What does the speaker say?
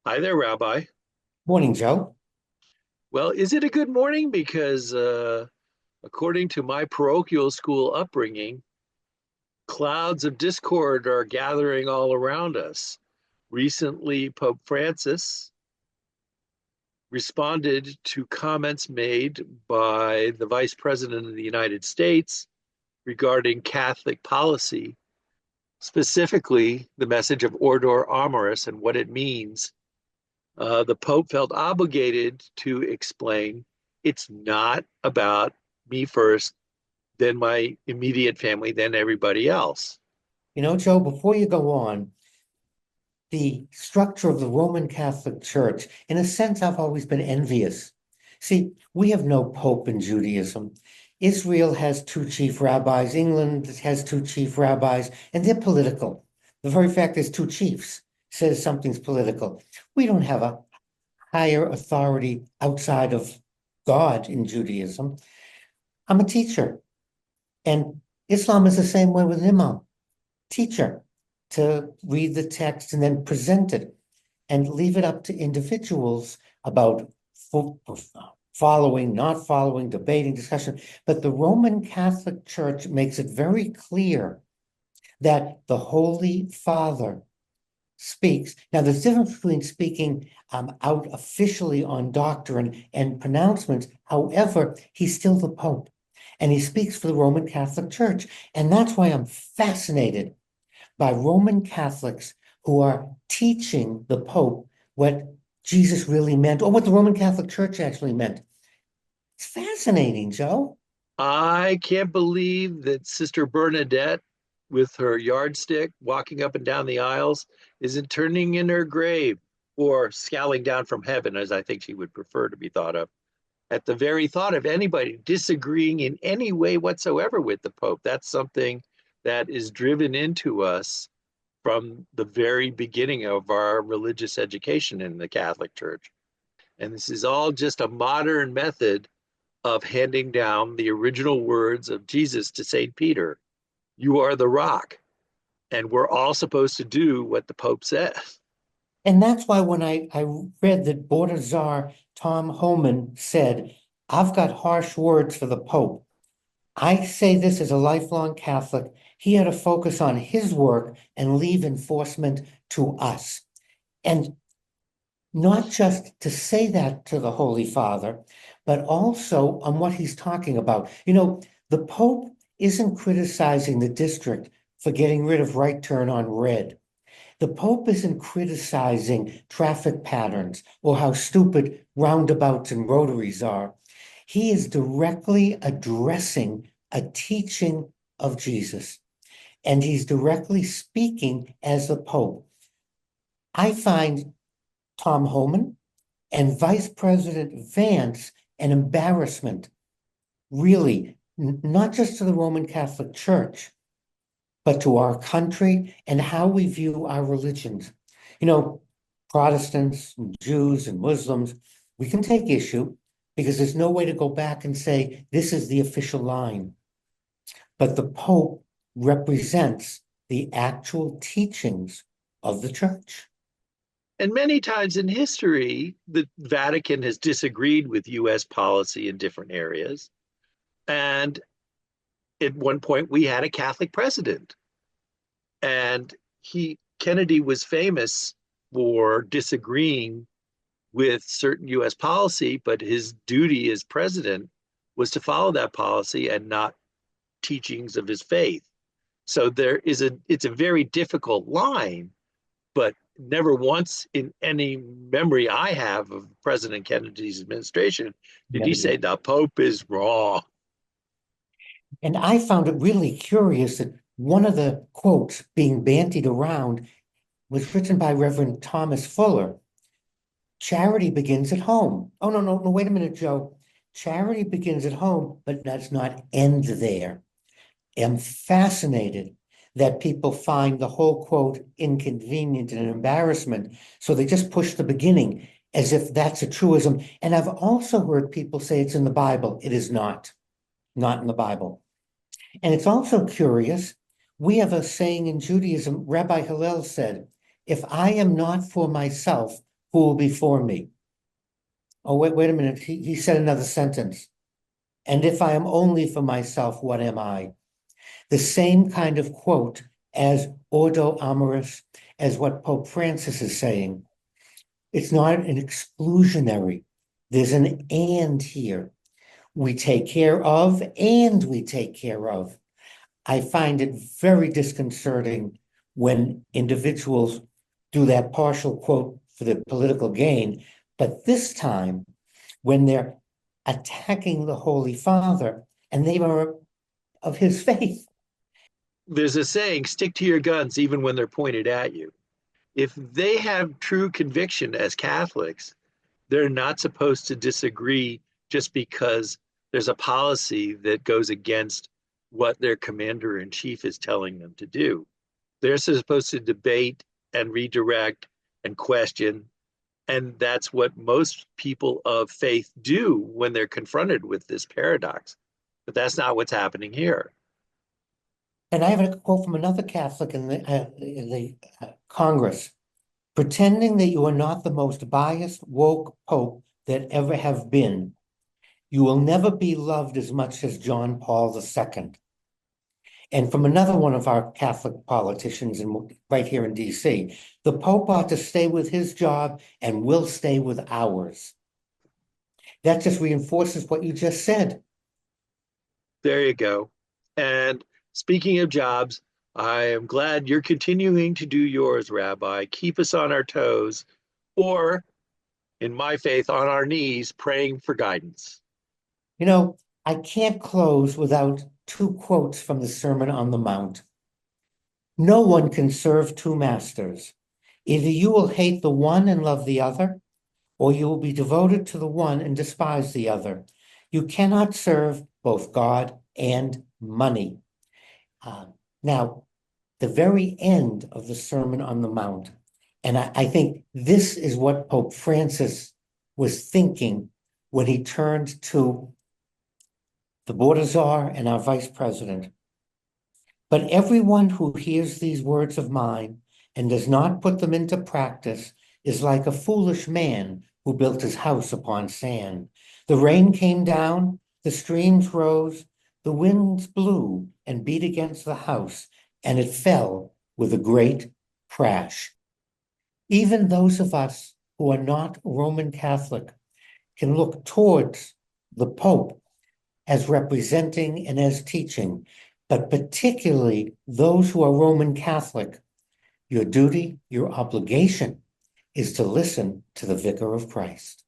Hi there, Rabbi. Morning, Joe. Well, is it a good morning? Because according to my parochial school upbringing, clouds of discord are gathering all around us. Recently, Pope Francis responded to comments made by the Vice President of the United States regarding Catholic policy, specifically the message of Order Amoris and what it means. The Pope felt obligated to explain it's not about me first, then my immediate family, then everybody else. Joe, before you go on, the structure of the Roman Catholic Church, in a sense, I've always been envious. See, we have no pope in Judaism. Israel has two chief rabbis, England has two chief rabbis, and they're political. The very fact there's two chiefs says something's political. We don't have a higher authority outside of God in Judaism. I'm a teacher, and Islam is the same way with an imam. Teacher to read the text and then present it and leave it up to individuals about following, not following, debating, discussion. But the Roman Catholic Church makes it very clear that the Holy Father speaks. Now, there's a difference between speaking out officially on doctrine and pronouncements. However, he's still the Pope and he speaks for the Roman Catholic Church. And that's why I'm fascinated by Roman Catholics who are teaching the Pope what Jesus really meant, or what the Roman Catholic Church actually meant. It's fascinating, Joe. I can't believe that Sister Bernadette, with her yardstick, walking up and down the aisles, isn't turning in her grave or scowling down from heaven, as I think she would prefer to be thought of, at the very thought of anybody disagreeing in any way whatsoever with the Pope. That's something that is driven into us from the very beginning of our religious education in the Catholic Church. And this is all just a modern method of handing down the original words of Jesus to St. Peter. You are the rock. And we're all supposed to do what the Pope says. And that's why when I read that Border Czar Tom Homan said, I've got harsh words for the Pope. I say this as a lifelong Catholic. He had to focus on his work and leave enforcement to us. And not just to say that to the Holy Father, but also on what he's talking about. The Pope isn't criticizing the district for getting rid of right turn on red. The Pope isn't criticizing traffic patterns or how stupid roundabouts and rotaries are. He is directly addressing a teaching of Jesus, and he's directly speaking as the Pope. I find Tom Homan and Vice President Vance an embarrassment, really, not just to the Roman Catholic Church, but to our country and how we view our religions. You know, Protestants, and Jews, and Muslims, we can take issue because there's no way to go back and say this is the official line. But the Pope represents the actual teachings of the church. And many times in history, the Vatican has disagreed with US policy in different areas. And at one point, we had a Catholic president. And Kennedy was famous for disagreeing with certain US policy, but his duty as president was to follow that policy and not teachings of his faith. So it's a very difficult line, but never once in any memory I have of President Kennedy's administration did he Never say did. the Pope is wrong. And I found it really curious that one of the quotes being bandied around was written by Reverend Thomas Fuller. Charity begins at home. Oh, no, no, no, wait a minute, Joe. Charity begins at home, but does not end there. I'm fascinated that people find the whole quote inconvenient and an embarrassment. So they just push the beginning as if that's a truism. And I've also heard people say it's in the Bible. It is not in the Bible. And it's also curious. We have a saying in Judaism, Rabbi Hillel said, if I am not for myself, who will be for me. Oh, wait a minute. He said another sentence. And if I am only for myself, what am I? The same kind of quote as Ordo Amoris, as what Pope Francis is saying. It's not an exclusionary. There's an and here. We take care of and we take care of. I find it very disconcerting when individuals do that partial quote for the political gain, but this time when they're attacking the Holy Father and they are of his faith. There's a saying, stick to your guns even when they're pointed at you. If they have true conviction as Catholics, they're not supposed to disagree just because there's a policy that goes against what their commander in chief is telling them to do. They're supposed to debate and redirect and question. And that's what most people of faith do when they're confronted with this paradox. But that's not what's happening here. And I have a quote from another Catholic in the Congress. Pretending that you are not the most biased, woke pope that ever have been, you will never be loved as much as John Paul II. And from another one of our Catholic politicians right here in DC, the Pope ought to stay with his job and we'll stay with ours. That just reinforces what you just said. There you go. And speaking of jobs, I am glad you're continuing to do yours, Rabbi. Keep us on our toes, or in my faith, on our knees, praying for guidance. You know, I can't close without two quotes from the Sermon on the Mount. No one can serve two masters. Either you will hate the one and love the other, or you will be devoted to the one and despise the other. You cannot serve both God and money. Now, the very end of the Sermon on the Mount, and I think this is what Pope Francis was thinking when he turned to the border czar and our vice president. But everyone who hears these words of mine and does not put them into practice is like a foolish man who built his house upon sand. The rain came down, the streams rose, the winds blew and beat against the house, and it fell with a great crash. Even those of us who are not Roman Catholic can look towards the Pope as representing and as teaching, but particularly those who are Roman Catholic. Your duty, your obligation is to listen to the Vicar of Christ.